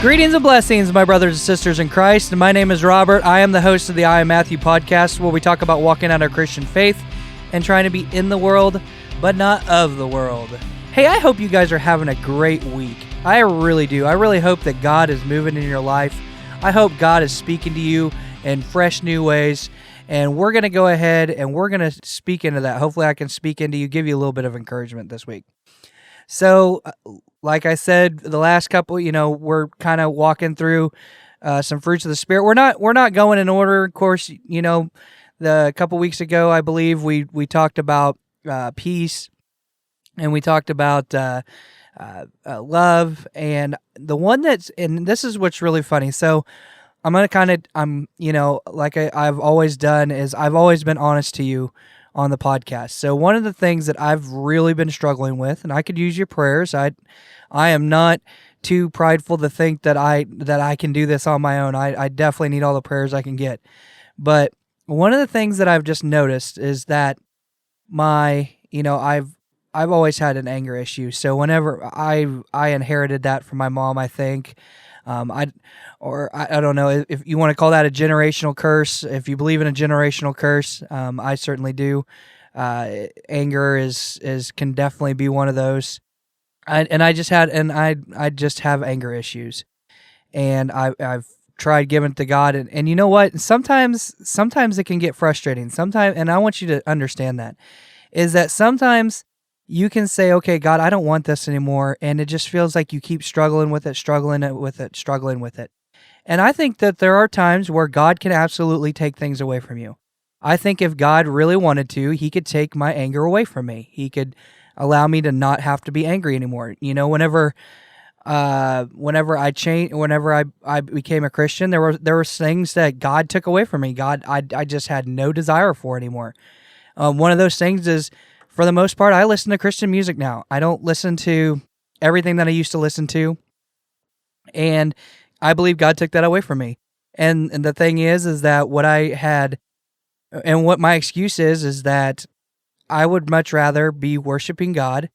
Greetings and blessings, my brothers and sisters in Christ. My name is Robert. I am the host of the I Am Matthew podcast, where we talk about walking out our Christian faith and trying to be in the world, but not of the world. Hey, I hope you guys are having a great week. I really do. I really hope that God is moving in your life. I hope God is speaking to you in fresh new ways. And we're going to go ahead and we're going to speak into that. Hopefully I can speak into you, give you a little bit of encouragement this week. So, like I said, the last couple, we're kind of walking through some fruits of the Spirit. We're not going in order. Of course, the couple weeks ago, I believe we talked about peace, and we talked about love, and the one and this is what's really funny. So, I'm gonna like I've always done is I've always been honest to you on the podcast. So one of the things that I've really been struggling with, and I could use your prayers. I am not too prideful to think that I can do this on my own. I definitely need all the prayers I can get. But one of the things that I've just noticed is that I've always had an anger issue. So whenever I inherited that from my mom, I think. I don't know if you want to call that a generational curse. If you believe in a generational curse, I certainly do. Anger can definitely be one of those. I just have anger issues, and I've tried giving it to God, and you know what? Sometimes it can get frustrating. And I want you to understand that sometimes you can say, okay, God, I don't want this anymore. And it just feels like you keep struggling with it. And I think that there are times where God can absolutely take things away from you. I think if God really wanted to, he could take my anger away from me. He could allow me to not have to be angry anymore. Whenever I became a Christian, there were things that God took away from me. I just had no desire for anymore. One of those things is, for the most part, I listen to Christian music now. I don't listen to everything that I used to listen to, and I believe God took that away from me. And the thing is that what I had, and what my excuse is that I would much rather be worshiping God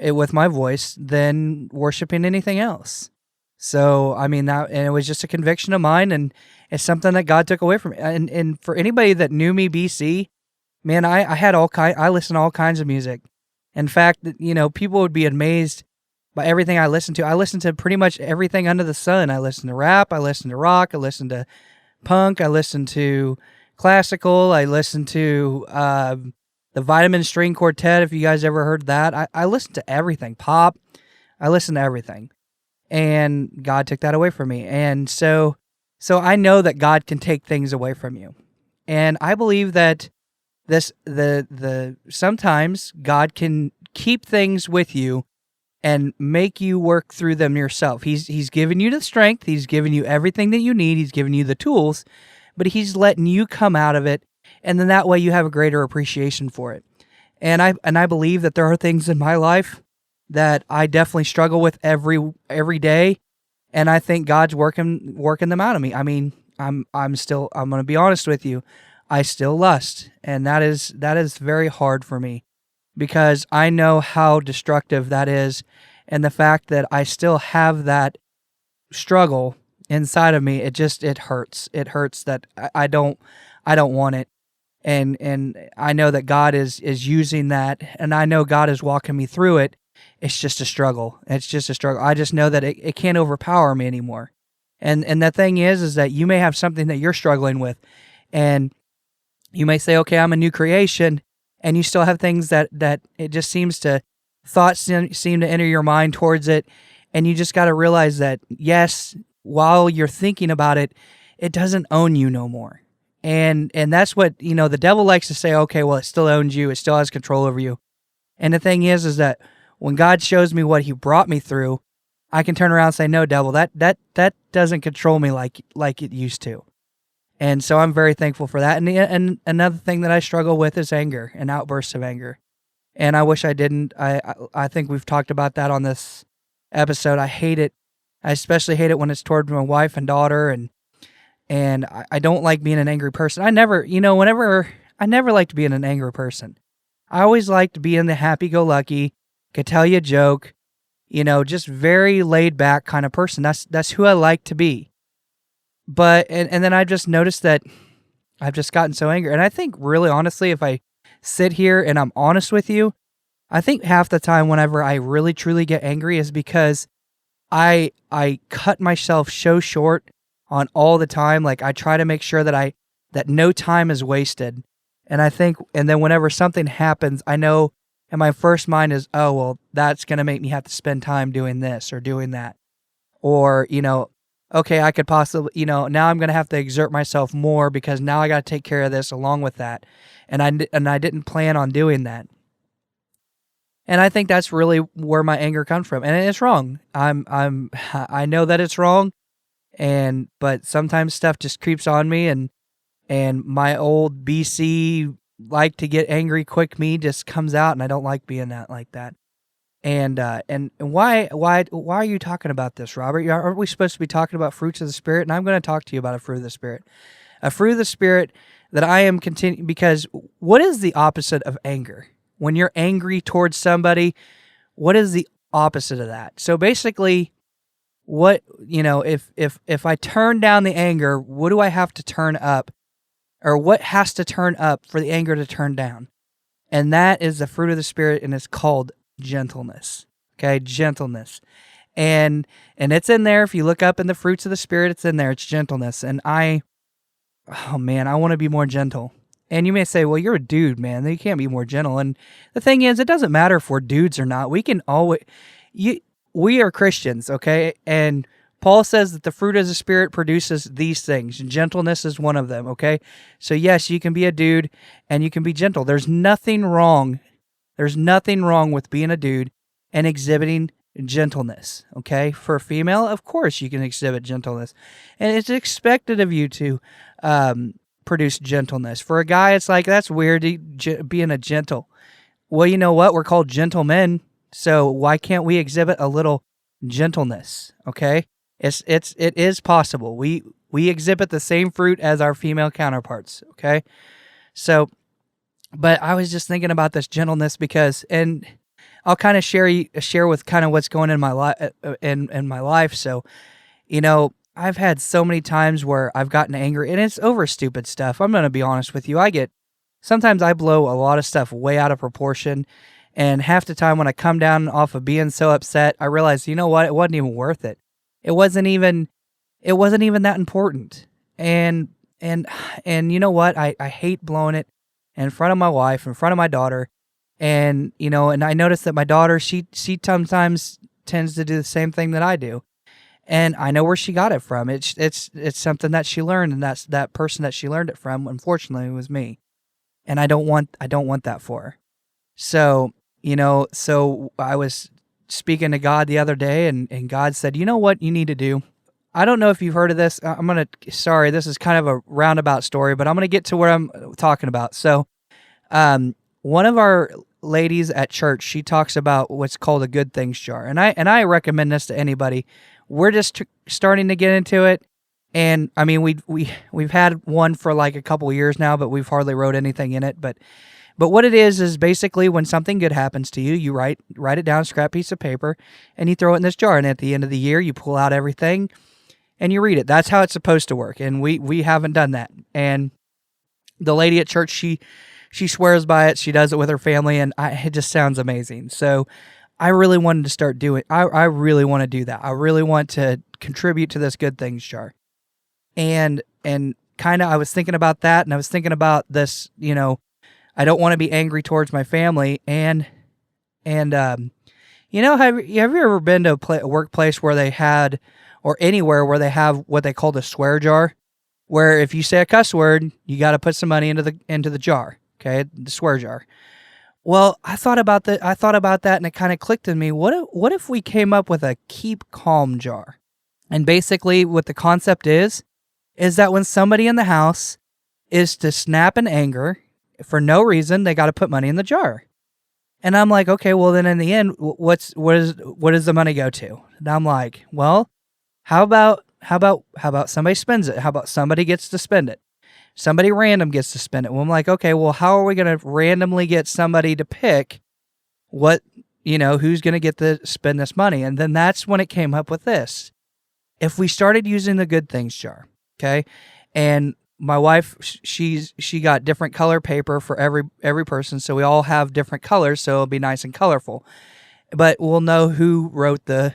with my voice than worshiping anything else. So, and it was just a conviction of mine, and it's something that God took away from me. And for anybody that knew me BC, man, I listened to all kinds of music. In fact, people would be amazed by everything I listened to. I listened to pretty much everything under the sun. I listened to rap, I listened to rock, I listened to punk, I listened to classical, I listened to the Vitamin String Quartet, if you guys ever heard that. I listened to everything. Pop, I listened to everything. And God took that away from me. And so I know that God can take things away from you. And I believe that sometimes God can keep things with you and make you work through them yourself. He's given you the strength, he's given you everything that you need, he's given you the tools, but he's letting you come out of it, and then that way you have a greater appreciation for it. And I believe that there are things in my life that I definitely struggle with every day, and I think God's working them out of me. I'm going to be honest with you. I still lust, and that is very hard for me, because I know how destructive that is, and the fact that I still have that struggle inside of me, it hurts. It hurts that I don't want it, and I know that God is using that, and I know God is walking me through it. It's just a struggle. I just know that it can't overpower me anymore, and the thing is that you may have something that you're struggling with, and you may say, okay, I'm a new creation, and you still have things that it just thoughts seem to enter your mind towards it, and you just got to realize that, yes, while you're thinking about it, it doesn't own you no more. And that's what, the devil likes to say, okay, well, it still owns you, it still has control over you. And the thing is that when God shows me what he brought me through, I can turn around and say, no, devil, that doesn't control me like it used to. And so I'm very thankful for that. And another thing that I struggle with is anger and outbursts of anger. And I wish I didn't. I think we've talked about that on this episode. I hate it. I especially hate it when it's toward my wife and daughter. And I don't like being an angry person. I never liked being an angry person. I always liked being the happy-go-lucky, could tell you a joke, just very laid back kind of person. That's who I like to be. But and then I just noticed that I've just gotten so angry. And I think really honestly, if I sit here and I'm honest with you, I think half the time whenever I really truly get angry is because I cut myself so short on all the time. Like I try to make sure that no time is wasted. And then whenever something happens, I know, and my first mind is, oh, well, that's going to make me have to spend time doing this or doing that. Or, okay, I could possibly, now I'm going to have to exert myself more because now I got to take care of this along with that. And I didn't plan on doing that. And I think that's really where my anger comes from. And it's wrong. I know that it's wrong. But sometimes stuff just creeps on me, and my old BC like to get angry quick me just comes out, and I don't like being like that. And why are you talking about this, Robert? Aren't we supposed to be talking about fruits of the Spirit? And I'm going to talk to you about a fruit of the Spirit. A fruit of the Spirit that I am continuing, because what is the opposite of anger? When you're angry towards somebody, what is the opposite of that? So basically, if I turn down the anger, what do I have to turn up? Or what has to turn up for the anger to turn down? And that is the fruit of the Spirit, and it's called gentleness. Okay, gentleness. And it's in there. If you look up in the fruits of the Spirit, it's in there. It's gentleness. And I want to be more gentle. And you may say, well, you're a dude, man. You can't be more gentle. And the thing is, it doesn't matter if we're dudes or not. We can always... We are Christians, okay? And Paul says that the fruit of the Spirit produces these things. Gentleness is one of them, okay? So yes, you can be a dude and you can be gentle. There's nothing wrong. There's nothing wrong with being a dude and exhibiting gentleness, okay? For a female, of course you can exhibit gentleness. And it's expected of you to produce gentleness. For a guy, it's like, that's weird, being a gentle. Well, you know what? We're called gentlemen. So why can't we exhibit a little gentleness? Okay, it is possible. We exhibit the same fruit as our female counterparts. Okay, so, but I was just thinking about this gentleness because, and I'll kind of share with kind of what's going in my life in my life. So, I've had so many times where I've gotten angry, and it's over stupid stuff. I'm gonna be honest with you. Sometimes I blow a lot of stuff way out of proportion. And half the time when I come down off of being so upset, I realize, you know what? It wasn't even worth it. It wasn't even that important. And you know what? I hate blowing it in front of my wife, in front of my daughter. And, and I notice that my daughter, she sometimes tends to do the same thing that I do. And I know where she got it from. It's something that she learned, and that's that person that she learned it from, unfortunately, was me. And I don't want that for her. So I was speaking to God the other day, and God said, you know what you need to do? I don't know if you've heard of this. This is kind of a roundabout story, but I'm going to get to where I'm talking about. So, one of our ladies at church, she talks about what's called a good things jar. And I recommend this to anybody. We're just starting to get into it. And I mean, we've had one for like a couple years now, but we've hardly wrote anything in it. But what it is basically when something good happens to you, you write it down, scrap piece of paper, and you throw it in this jar. And at the end of the year, you pull out everything and you read it. That's how it's supposed to work. And we haven't done that. And the lady at church, she swears by it. She does it with her family, and it just sounds amazing. So I really wanted to start doing. I really want to do that. I really want to contribute to this good things jar. And kind of, I was thinking about that, and I was thinking about this. I don't want to be angry towards my family, and have you ever been to a workplace where they had, or anywhere where they have what they call the swear jar, where if you say a cuss word, you got to put some money into the jar, okay, the swear jar. Well, I thought about that, and it kind of clicked in me. What if we came up with a keep calm jar? And basically, what the concept is that when somebody in the house is to snap in anger for no reason, they got to put money in the jar. And I'm like, okay, well then in the end, what does the money go to? And I'm like, well, how about somebody spends it? How about somebody gets to spend it? Somebody random gets to spend it. Well, I'm like, okay, well, how are we going to randomly get somebody to pick what who's going to get to spend this money? And then that's when it came up with this. If we started using the good things jar, okay, and my wife, she got different color paper for every person, so we all have different colors, so it'll be nice and colorful. But we'll know who wrote the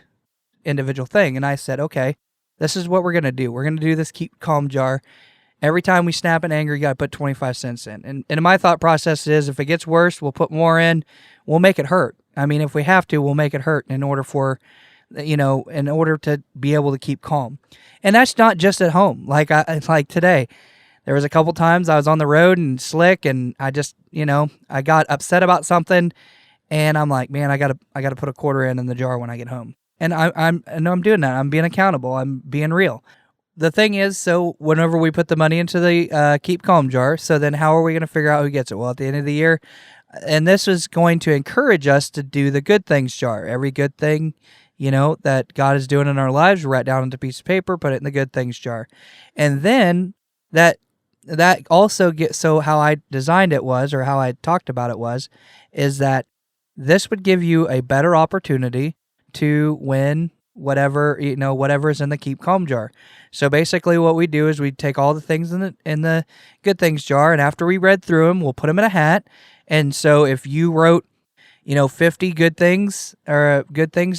individual thing. And I said, okay, this is what we're gonna do. We're gonna do this keep calm jar. Every time we snap in anger, you gotta put 25 cents in. And my thought process is, if it gets worse, we'll put more in. We'll make it hurt. I mean, if we have to, we'll make it hurt in order to be able to keep calm. And that's not just at home. Like today, there was a couple times I was on the road and slick, and I just, I got upset about something, and I'm like, man, I gotta put a quarter in the jar when I get home. And I know I'm doing that. I'm being accountable. I'm being real. The thing is, so whenever we put the money into the keep calm jar, so then how are we going to figure out who gets it? Well, at the end of the year, and this is going to encourage us to do the good things jar. Every good thing, that God is doing in our lives, write down on a piece of paper, put it in the good things jar. And then that also gets, so how I designed it was, or how I talked about it is that this would give you a better opportunity to win whatever's in the keep calm jar. So basically what we do is we take all the things in the good things jar, and after we read through them, we'll put them in a hat. And so if you wrote 50 good things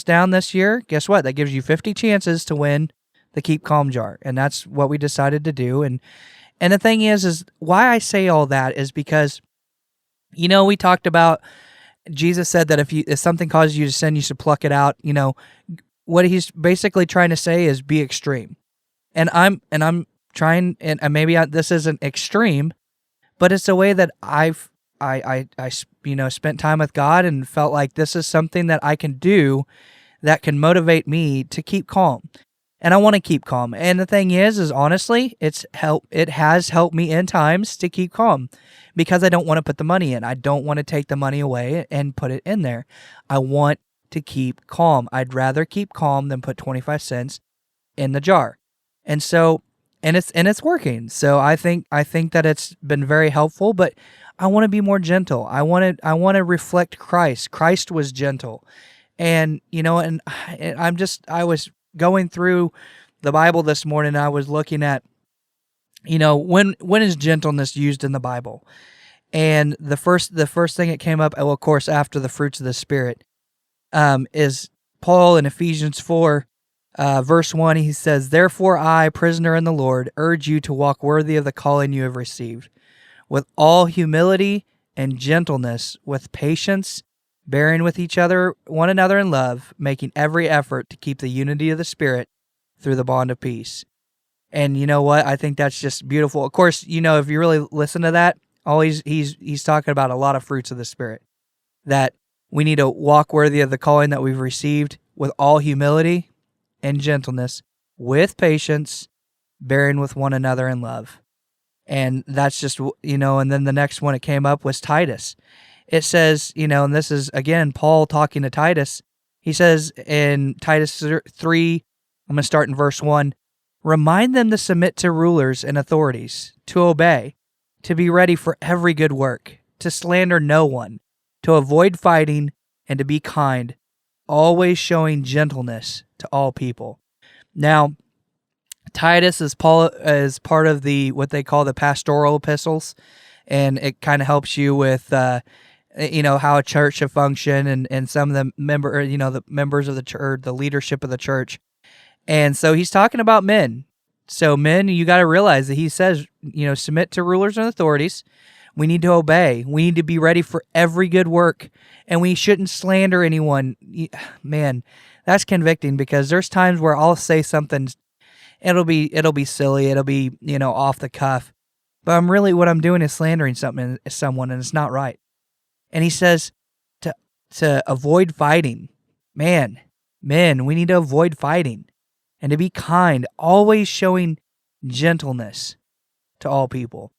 down this year, guess what? That gives you 50 chances to win the keep calm jar. And that's what we decided to do. And the thing is why I say all that is because we talked about, Jesus said that if something causes you to sin, you should pluck it out. What he's basically trying to say is be extreme. And I'm trying, and maybe this isn't extreme, but it's a way that I spent time with God and felt like this is something that I can do that can motivate me to keep calm. And I want to keep calm. And the thing is honestly, it has helped me in times to keep calm, because I don't want to put the money in. I don't want to take the money away and put it in there. I want to keep calm. I'd rather keep calm than put 25 cents in the jar. And so, and it's working. So I think that it's been very helpful, but I want to be more gentle. I want to reflect Christ. Christ was gentle. And, I was going through the Bible this morning. I was looking at, when is gentleness used in the Bible? And the first thing that came up, well, of course, after the fruits of the Spirit, is Paul in Ephesians 4, verse 1. He says, "Therefore I, prisoner in the Lord, urge you to walk worthy of the calling you have received, with all humility and gentleness, with patience, bearing with one another in love, making every effort to keep the unity of the Spirit through the bond of peace." And you know what? I think that's just beautiful. Of course, if you really listen to that, he's talking about a lot of fruits of the Spirit, that we need to walk worthy of the calling that we've received, with all humility and gentleness, with patience, bearing with one another in love. And that's just, and then the next one it came up was Titus. It says, and this is, again, Paul talking to Titus. He says in Titus 3, I'm going to start in verse 1, "Remind them to submit to rulers and authorities, to obey, to be ready for every good work, to slander no one, to avoid fighting, and to be kind, always showing gentleness to all people." Now, Titus is part of what they call the pastoral epistles, and it kind of helps you with how a church should function, and some of the members of the church, the leadership of the church. And so he's talking about men. So men, you got to realize that he says, submit to rulers and authorities. We need to obey. We need to be ready for every good work, and we shouldn't slander anyone. Man, that's convicting, because there's times where I'll say something, it'll be silly, it'll be off the cuff, but what I'm doing is slandering someone, and it's not right. And he says to avoid fighting. Men, we need to avoid fighting, and to be kind, always showing gentleness to all people.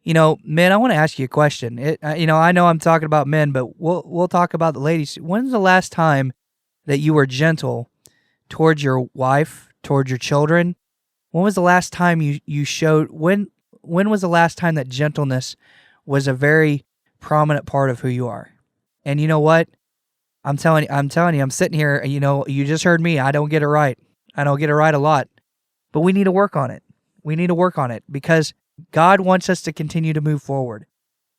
Men, I want to ask you a question. I know I'm talking about men, but we'll talk about the ladies. When's the last time that you were gentle towards your wife, towards your children? When was the last time you showed? When was the last time that gentleness was a very prominent part of who you are? And you know what? I'm telling you, I'm sitting here, you just heard me. I don't get it right. I don't get it right a lot. But we need to work on it. We need to work on it because God wants us to continue to move forward.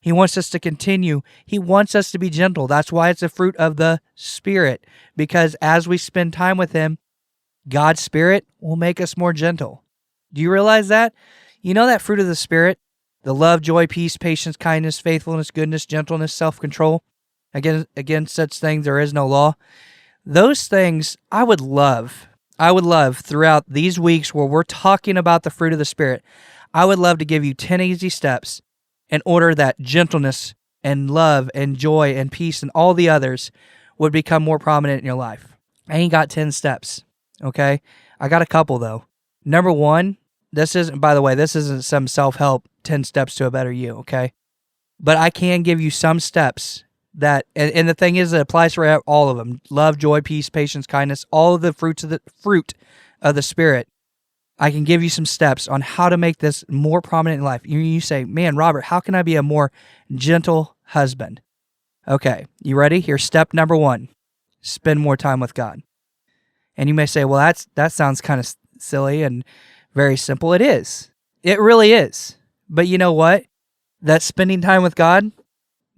He wants us to continue. He wants us to be gentle. That's why it's a fruit of the Spirit, because as we spend time with Him, God's Spirit will make us more gentle. Do you realize that? You know that fruit of the Spirit, the love, joy, peace, patience, kindness, faithfulness, goodness, gentleness, self-control. Against such things there is no law. Those things I would love throughout these weeks where we're talking about the fruit of the Spirit. I would love to give you 10 easy steps in order that gentleness and love and joy and peace and all the others would become more prominent in your life. I ain't got 10 steps, okay? I got a couple, though. Number one, this isn't some self-help 10 steps to a better you, okay? But I can give you some steps that, and the thing is, it applies for all of them. Love, joy, peace, patience, kindness, all of the fruit of the Spirit. I can give you some steps on how to make this more prominent in life. You say, man, Robert, how can I be a more gentle husband? Okay, you ready? Here's step number one. Spend more time with God. And you may say, well, that sounds kind of silly and very simple. It is. It really is. But you know what? That spending time with God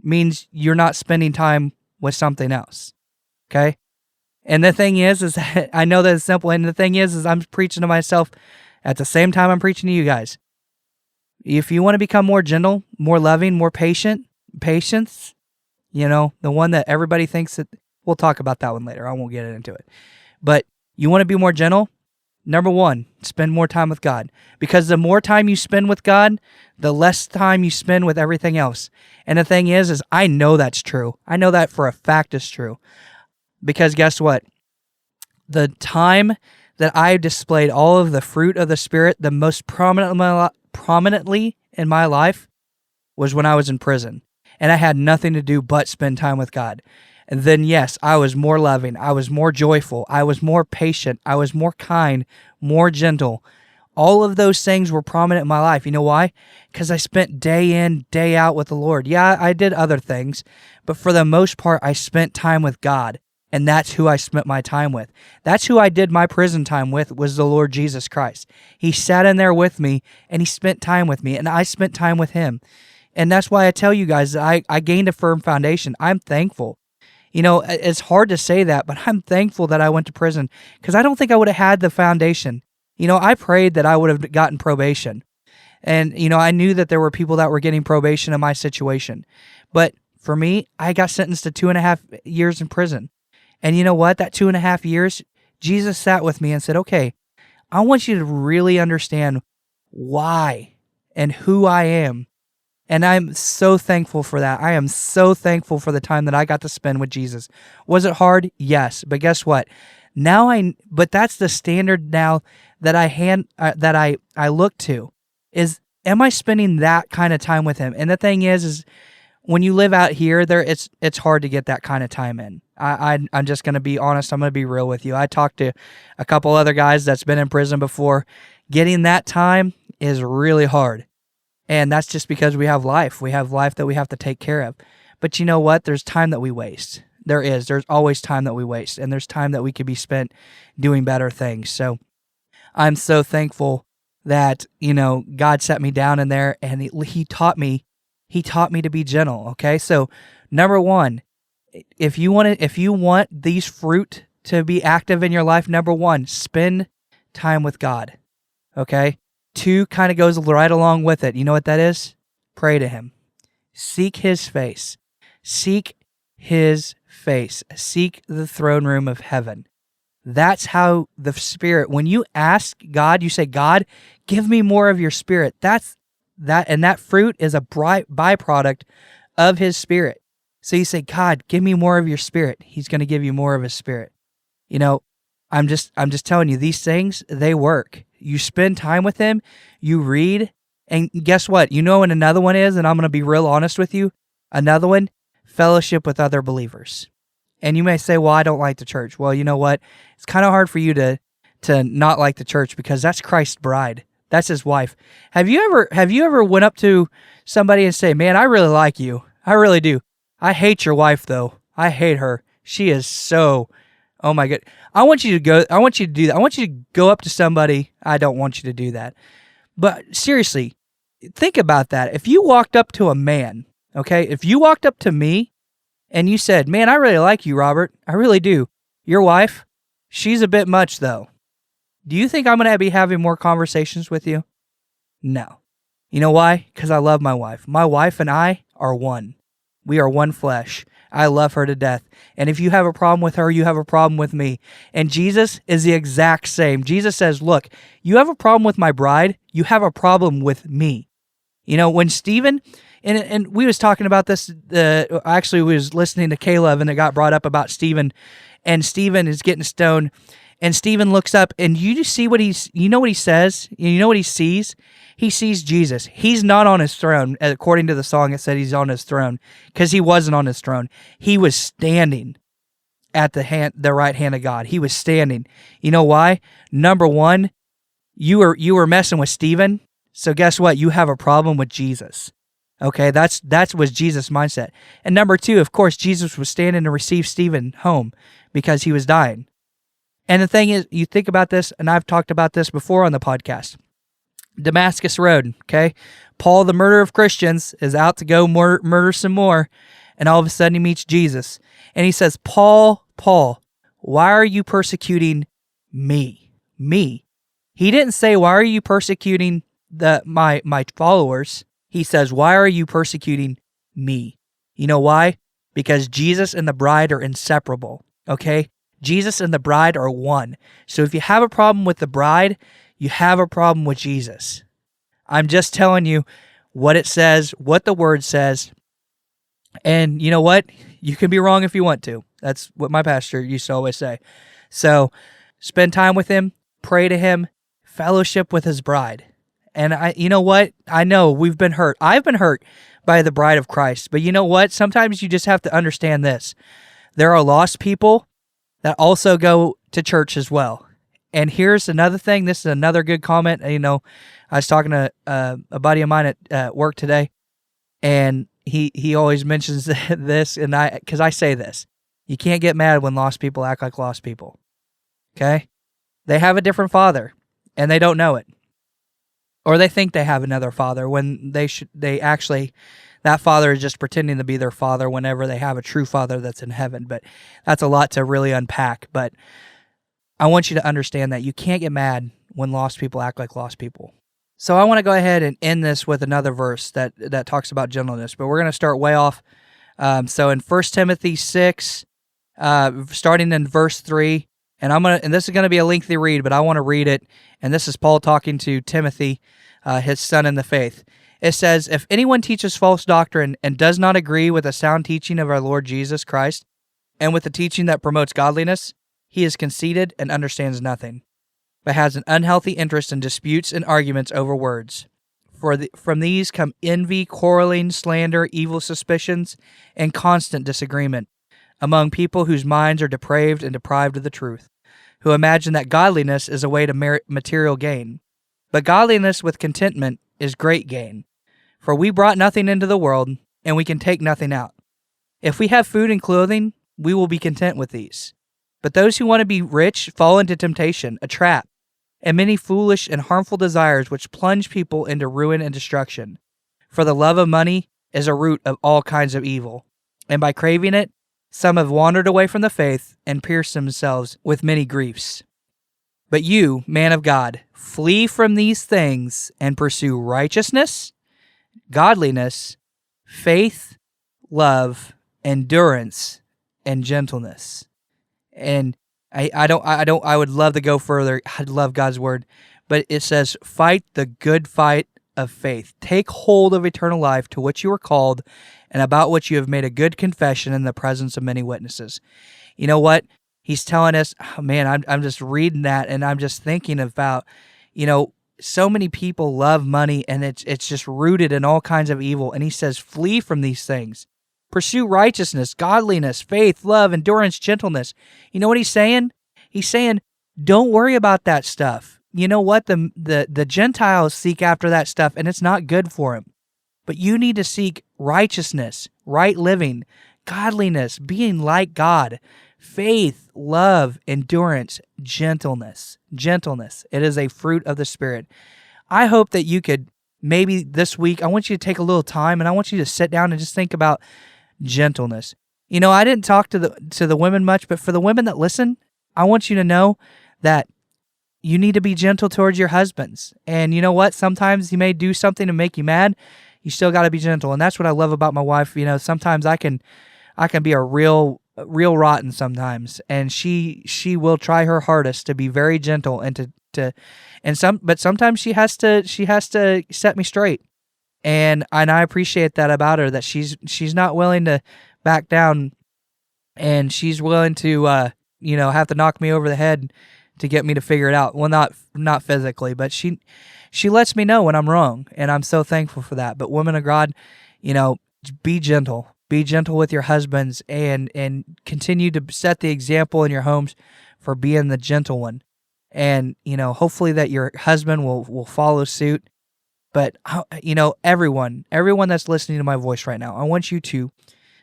means you're not spending time with something else. Okay? And the thing is that I know that it's simple. And the thing is I'm preaching to myself at the same time I'm preaching to you guys. If you want to become more gentle, more loving, more patience, the one that everybody thinks that, we'll talk about that one later. I won't get into it. But you want to be more gentle? Number one, spend more time with God. Because the more time you spend with God, the less time you spend with everything else. And the thing is I know that's true. I know that for a fact is true. Because guess what? The time that I displayed all of the fruit of the Spirit the most prominently in my life was when I was in prison. And I had nothing to do but spend time with God. And then, yes, I was more loving. I was more joyful. I was more patient. I was more kind, more gentle. All of those things were prominent in my life. You know why? Because I spent day in, day out with the Lord. Yeah, I did other things, but for the most part, I spent time with God. And that's who I spent my time with. That's who I did my prison time with, was the Lord Jesus Christ. He sat in there with me, and He spent time with me, and I spent time with Him. And that's why I tell you guys that I gained a firm foundation. I'm thankful. It's hard to say that, but I'm thankful that I went to prison because I don't think I would have had the foundation. I prayed that I would have gotten probation. And, I knew that there were people that were getting probation in my situation. But for me, I got sentenced to 2.5 years in prison. And you know what? That 2.5 years, Jesus sat with me and said, okay, I want you to really understand why and who I am. And I'm so thankful for that. I am so thankful for the time that I got to spend with Jesus. Was it hard? Yes. But guess what? But that's the standard now that I look to is, am I spending that kind of time with Him? And the thing is when you live out here, it's hard to get that kind of time in. I'm just going to be honest. I'm going to be real with you. I talked to a couple other guys that's been in prison before. Getting that time is really hard. And that's just because we have life. We have life that we have to take care of. But you know what? There's time that we waste. There's always time that we waste. And there's time that we could be spent doing better things. So I'm so thankful that, God set me down in there and He taught me to be gentle. Okay. So number one, if you want these fruit to be active in your life, number one, spend time with God. Okay. 2 kind of goes right along with it. You know what that is? Pray to Him. Seek His face. Seek His face. Seek the throne room of heaven. That's how the Spirit, when you ask God, you say, God, give me more of your Spirit. And that fruit is a byproduct of His Spirit. So you say, God, give me more of your Spirit. He's going to give you more of His Spirit. I'm just telling you, these things, they work. You spend time with Him, you read, and guess what? And another one is, and I'm going to be real honest with you, another one, fellowship with other believers. And you may say, well, I don't like the church. Well, you know what? It's kind of hard for you to not like the church because that's Christ's bride. That's His wife. Have you ever went up to somebody and say, man, I really like you. I really do. I hate your wife, though. I hate her. She is so, oh my God. I want you to do that. I want you to go up to somebody. I don't want you to do that. But seriously, think about that. If you walked up to a man, okay, if you walked up to me and you said, man, I really like you, Robert. I really do. Your wife, she's a bit much though. Do you think I'm going to be having more conversations with you? No. You know why? Because I love my wife. My wife and I are one. We are one flesh. I love her to death. And if you have a problem with her, you have a problem with me. And Jesus is the exact same. Jesus says, look, you have a problem with my bride, you have a problem with me. You know, when Stephen, and we was talking about this, actually we was listening to Caleb and it got brought up about Stephen, and Stephen is getting stoned, and Stephen looks up and you just see what you know what he says? You know what he sees? He sees Jesus. He's not on his throne. According to the song, it said he's on his throne because he wasn't on his throne. He was standing at the right hand of God. He was standing. You know why? Number one, you were messing with Stephen. So guess what? You have a problem with Jesus. Okay, that was Jesus' mindset. And number two, of course, Jesus was standing to receive Stephen home because he was dying. And the thing is, you think about this, and I've talked about this before on the podcast. Damascus Road, okay? Paul, the murderer of Christians, is out to go murder some more, and all of a sudden he meets Jesus. And he says, Paul, why are you persecuting me? Me. He didn't say, why are you persecuting my followers? He says, why are you persecuting me? You know why? Because Jesus and the bride are inseparable, okay? Jesus and the bride are one. So if you have a problem with the bride, you have a problem with Jesus. I'm just telling you what it says, what the word says. And you know what? You can be wrong if you want to. That's what my pastor used to always say. So spend time with him, pray to him, fellowship with his bride. And you know what? I know we've been hurt. I've been hurt by the bride of Christ. But you know what? Sometimes you just have to understand this. There are lost people that also go to church as well. And here's another thing. This is another good comment. You know, I was talking to a buddy of mine at work today, and he always mentions this, and because I say this, you can't get mad when lost people act like lost people. Okay, they have a different father, and they don't know it, or they think they have another father when they actually. That father is just pretending to be their father whenever they have a true father that's in heaven. But that's a lot to really unpack. But I want you to understand that you can't get mad when lost people act like lost people. So I want to go ahead and end this with another verse that talks about gentleness. But we're going to start way off. So in 1 Timothy 6, starting in verse 3, and this is going to be a lengthy read, but I want to read it. And this is Paul talking to Timothy, his son in the faith. It says, if anyone teaches false doctrine and does not agree with the sound teaching of our Lord Jesus Christ and with the teaching that promotes godliness, he is conceited and understands nothing, but has an unhealthy interest in disputes and arguments over words. From these come envy, quarreling, slander, evil suspicions, and constant disagreement among people whose minds are depraved and deprived of the truth, who imagine that godliness is a way to merit material gain. But godliness with contentment is great gain. For we brought nothing into the world, and we can take nothing out. If we have food and clothing, we will be content with these. But those who want to be rich fall into temptation, a trap, and many foolish and harmful desires which plunge people into ruin and destruction. For the love of money is a root of all kinds of evil, and by craving it, some have wandered away from the faith and pierced themselves with many griefs. But you, man of God, flee from these things and pursue righteousness, godliness, faith, love, endurance, and gentleness. And I would love to go further. I love God's word, but it says, fight the good fight of faith. Take hold of eternal life to which you were called and about which you have made a good confession in the presence of many witnesses. You know what? He's telling us, oh man, I'm just reading that and I'm just thinking about, so many people love money and it's just rooted in all kinds of evil. And he says, flee from these things. Pursue righteousness, godliness, faith, love, endurance, gentleness. You know what he's saying? He's saying, don't worry about that stuff. You know what? The Gentiles seek after that stuff and it's not good for them. But you need to seek righteousness, right living, godliness, being like God, faith, love, endurance, gentleness. Gentleness. It is a fruit of the Spirit. I hope that you could maybe this week, I want you to take a little time and I want you to sit down and just think about gentleness. I didn't talk to the women much, but for the women that listen, I want you to know that you need to be gentle towards your husbands. And you know what? Sometimes he may do something to make you mad. You still got to be gentle. And that's what I love about my wife. Sometimes I can be a real rotten sometimes, and she will try her hardest to be very gentle and but sometimes she has to set me straight. And I appreciate that about her, that she's not willing to back down, and she's willing to have to knock me over the head to get me to figure it out. Well, not physically, but she lets me know when I'm wrong, and I'm so thankful for that. But women of God, be gentle. Be gentle with your husbands and continue to set the example in your homes for being the gentle one. And, hopefully that your husband will follow suit. But, everyone that's listening to my voice right now, I want you to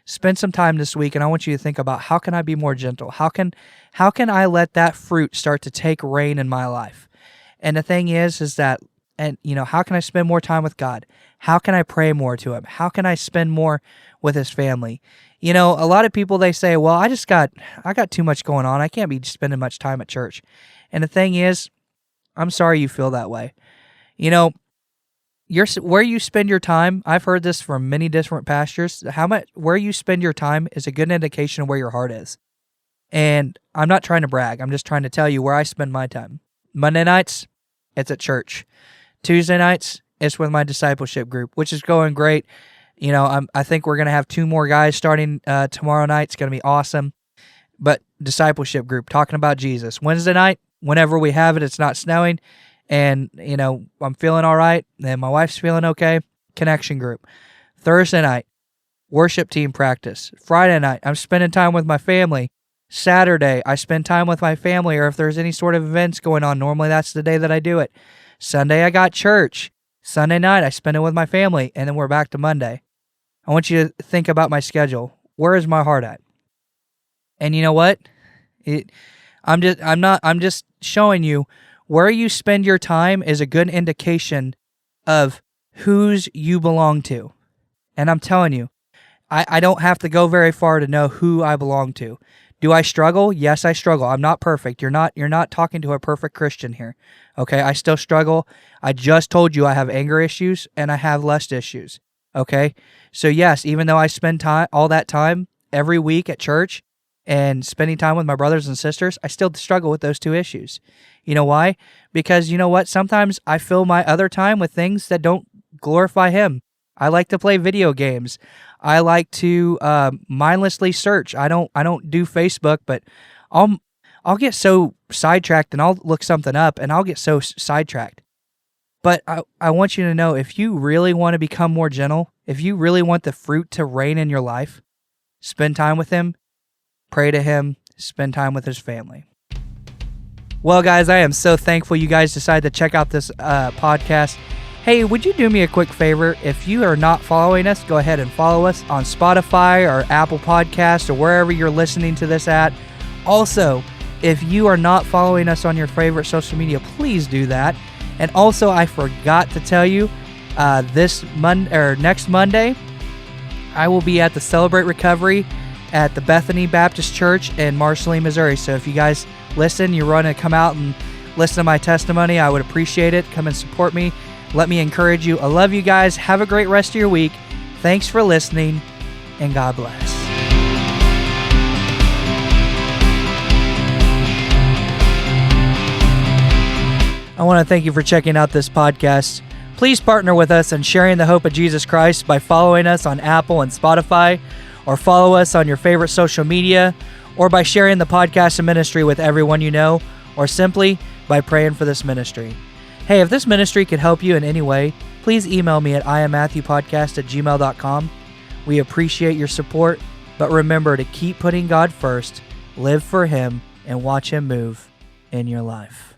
spend some time this week, and I want you to think about, how can I be more gentle? How can I let that fruit start to take reign in my life? And the thing is that, and how can I spend more time with God? How can I pray more to Him? How can I spend more with His family? A lot of people, they say, well, I got too much going on. I can't be spending much time at church. And the thing is, I'm sorry you feel that way. Where you spend your time, I've heard this from many different pastors, where you spend your time is a good indication of where your heart is. And I'm not trying to brag. I'm just trying to tell you where I spend my time. Monday nights, it's at church. Tuesday nights, it's with my discipleship group, which is going great. I think we're going to have 2 more guys starting tomorrow night. It's going to be awesome. But discipleship group, talking about Jesus. Wednesday night, whenever we have it, it's not snowing, and, I'm feeling all right, and my wife's feeling okay. Connection group. Thursday night, worship team practice. Friday night, I'm spending time with my family. Saturday, I spend time with my family, or if there's any sort of events going on, normally that's the day that I do it. Sunday, I got church. Sunday night, I spend it with my family, and then we're back to Monday. I want you to think about my schedule. Where is my heart at? And you know what? I'm just showing you where you spend your time is a good indication of whose you belong to. And I'm telling you, I don't have to go very far to know who I belong to. Do I struggle? Yes, I struggle. I'm not perfect. You're not talking to a perfect Christian here. Okay, I still struggle. I just told you I have anger issues and I have lust issues. Okay, so yes, even though I spend all that time every week at church and spending time with my brothers and sisters, I still struggle with those 2 issues. You know why? Because you know what? Sometimes I fill my other time with things that don't glorify Him. I like to play video games. I like to mindlessly search. I don't do Facebook, but I'll get so sidetracked, and I'll look something up and I'll get so sidetracked. But I want you to know, if you really want to become more gentle, if you really want the fruit to reign in your life, spend time with Him, pray to Him, spend time with His family. Well, guys, I am so thankful you guys decided to check out this podcast. Hey, would you do me a quick favor? If you are not following us, go ahead and follow us on Spotify or Apple Podcasts or wherever you're listening to this at. Also, if you are not following us on your favorite social media, please do that. And also, I forgot to tell you, next Monday, I will be at the Celebrate Recovery at the Bethany Baptist Church in Marceline, Missouri. So if you guys listen, you're going to come out and listen to my testimony, I would appreciate it. Come and support me. Let me encourage you. I love you guys. Have a great rest of your week. Thanks for listening, and God bless. I want to thank you for checking out this podcast. Please partner with us in sharing the hope of Jesus Christ by following us on Apple and Spotify, or follow us on your favorite social media, or by sharing the podcast and ministry with everyone you know, or simply by praying for this ministry. Hey, if this ministry could help you in any way, please email me at iammatthewpodcast@gmail.com. We appreciate your support, but remember to keep putting God first, live for Him, and watch Him move in your life.